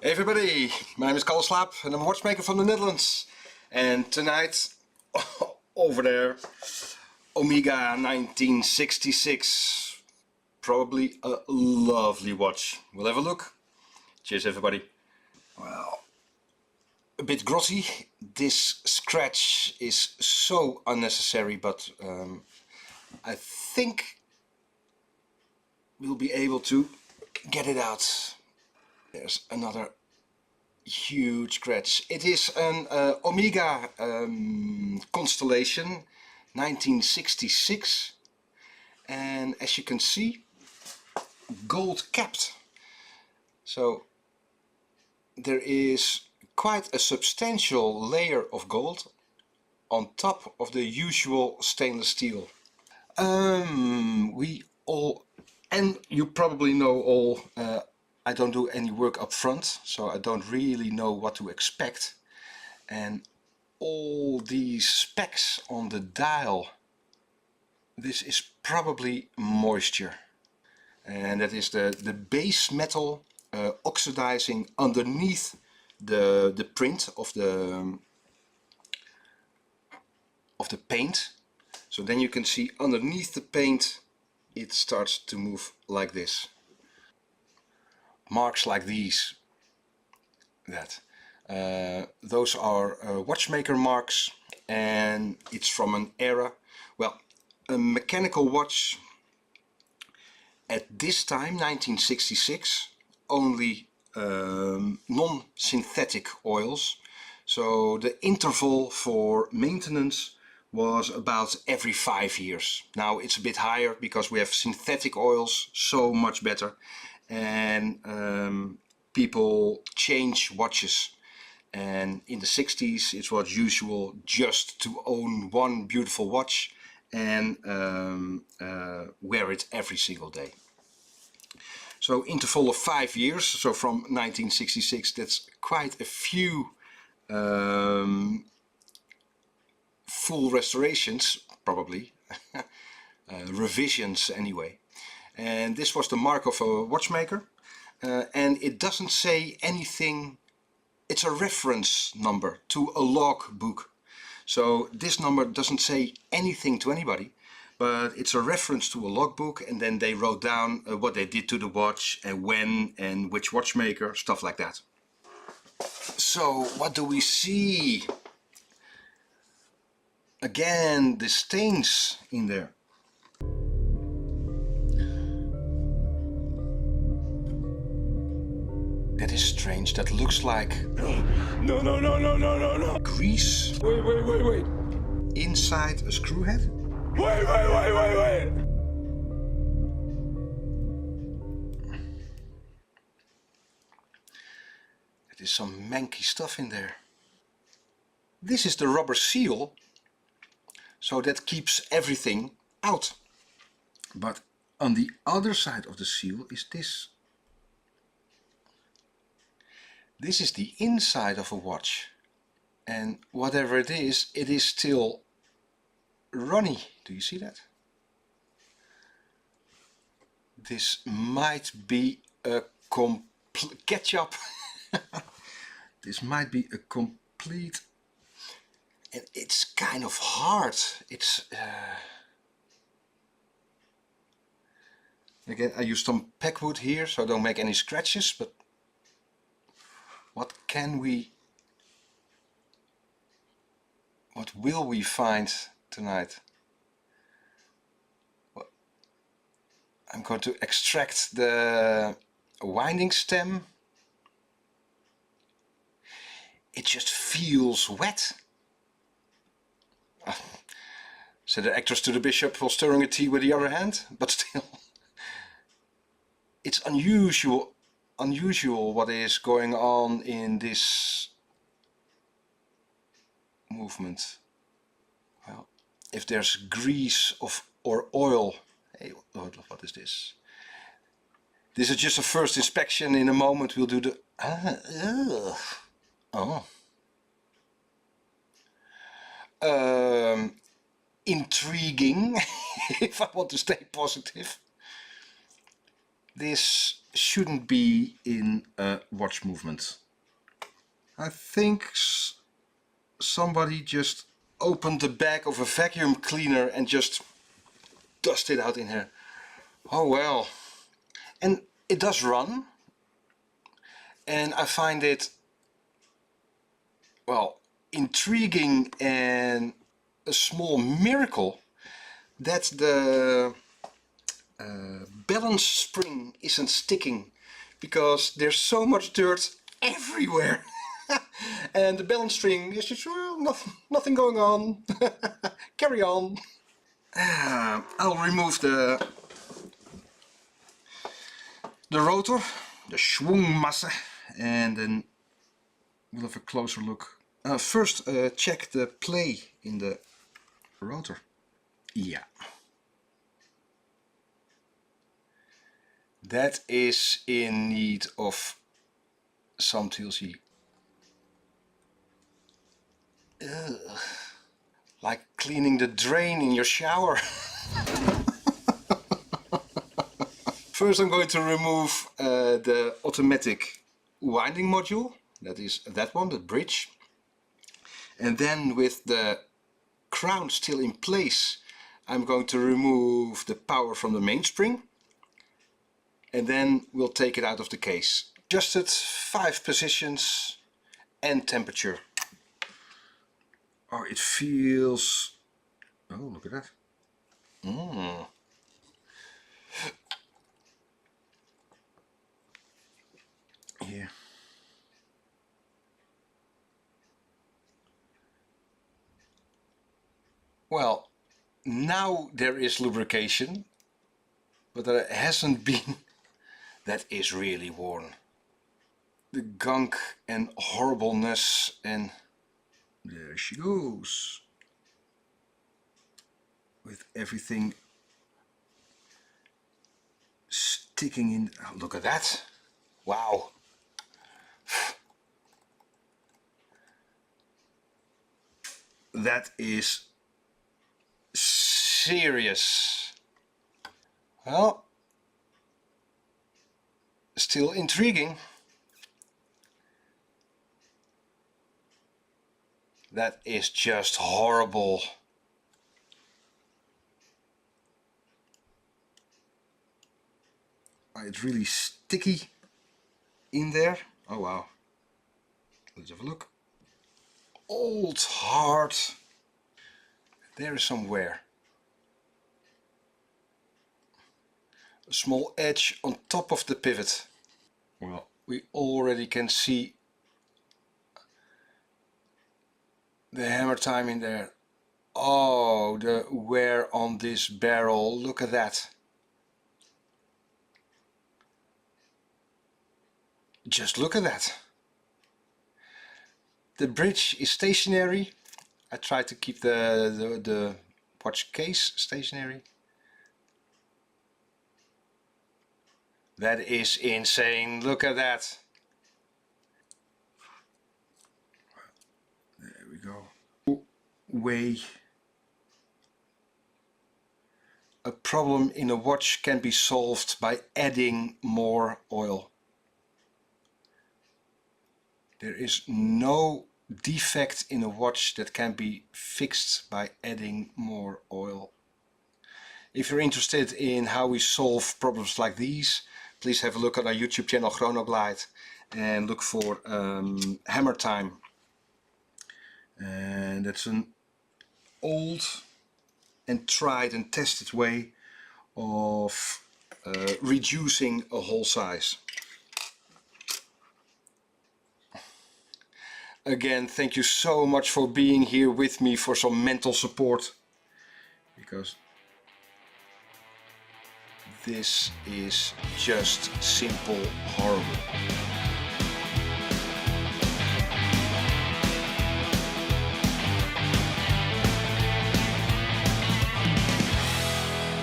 Hey everybody, my name is Kalle Slaap and I'm a watchmaker from the Netherlands. And tonight, over there, Omega 1966. Probably a lovely watch. We'll have a look. Cheers everybody. Well, a bit grotty. This scratch is so unnecessary, but I think we'll be able to get it out. There's another huge scratch. It is an Omega Constellation 1966, and as you can see, gold capped. So there is quite a substantial layer of gold on top of the usual stainless steel. We all, and you probably know all, I don't do any work up front, so I don't really know what to expect. And all these specks on the dial, this is probably moisture. And that is the base metal oxidizing underneath the print of the paint. So then you can see underneath the paint it starts to move like this. Marks like these, those are watchmaker marks, and it's from an era, well, a mechanical watch at this time, 1966, only non-synthetic oils, so the interval for maintenance was about every 5 years. Now it's a bit higher because we have synthetic oils, so much better. And people change watches, and in the 60s it was usual just to own one beautiful watch and wear it every single day. So interval of 5 years, so from 1966, that's quite a few full restorations, probably revisions anyway. And this was the mark of a watchmaker, and it doesn't say anything. It's a reference number to a log book, so this number doesn't say anything to anybody, but it's a reference to a logbook, and then they wrote down what they did to the watch and when and which watchmaker, stuff like that. So what do we see? Again, the stains in there. That is strange. That looks like no grease. Wait. Inside a screw head. Wait. It is some manky stuff in there. This is the rubber seal, so that keeps everything out. But on the other side of the seal is this. This is the inside of a watch, and whatever it is still runny. Do you see that? This might be a ketchup. This might be a complete, and it's kind of hard. It's again, I used some packwood here, so don't make any scratches, but what will we find tonight? Well, I'm going to extract the winding stem. It just feels wet. Said the actress to the bishop while stirring a tea with the other hand, but still. It's unusual what is going on in this movement. Well, if there's grease or oil, hey, what is this? This is just a first inspection. In a moment we'll do the intriguing if I want to stay positive. This shouldn't be in a watch movement. I think somebody just opened the bag of a vacuum cleaner and just dusted it out in here. Oh well. And it does run. And I find it, well, intriguing and a small miracle that the balance spring isn't sticking, because there's so much dirt everywhere. And the balance string is just, well, nothing going on. Carry on. I'll remove the rotor, the schwungmasse, and then we'll have a closer look. First check the play in the rotor. Yeah. That is in need of some TLC. Ugh. Like cleaning the drain in your shower. First I'm going to remove the automatic winding module. That is that one, the bridge. And then with the crown still in place, I'm going to remove the power from the mainspring. And then we'll take it out of the case. Adjusted 5 positions and temperature. Oh, it feels... Oh, look at that. Here. Well, now there is lubrication, but there hasn't been. That is really worn. The gunk and horribleness, and there she goes. With everything sticking in. Oh, look at that. Wow. That is serious. Well, still intriguing. That is just horrible. It's really sticky in there. Oh wow. Let's have a look. Old, hard. There is some wear. A small edge on top of the pivot. Well, we already can see the hammer time in there. Oh, the wear on this barrel. Look at that. Just look at that. The bridge is stationary. I try to keep the watch case stationary. That is insane. Look at that. There we go. Way. A problem in a watch can be solved by adding more oil. There is no defect in a watch that can be fixed by adding more oil. If you're interested in how we solve problems like these, please have a look at our YouTube channel Chronoglide and look for hammer time. And that's an old and tried and tested way of reducing a hole size. Again, thank you so much for being here with me for some mental support, because this is just simple horrible.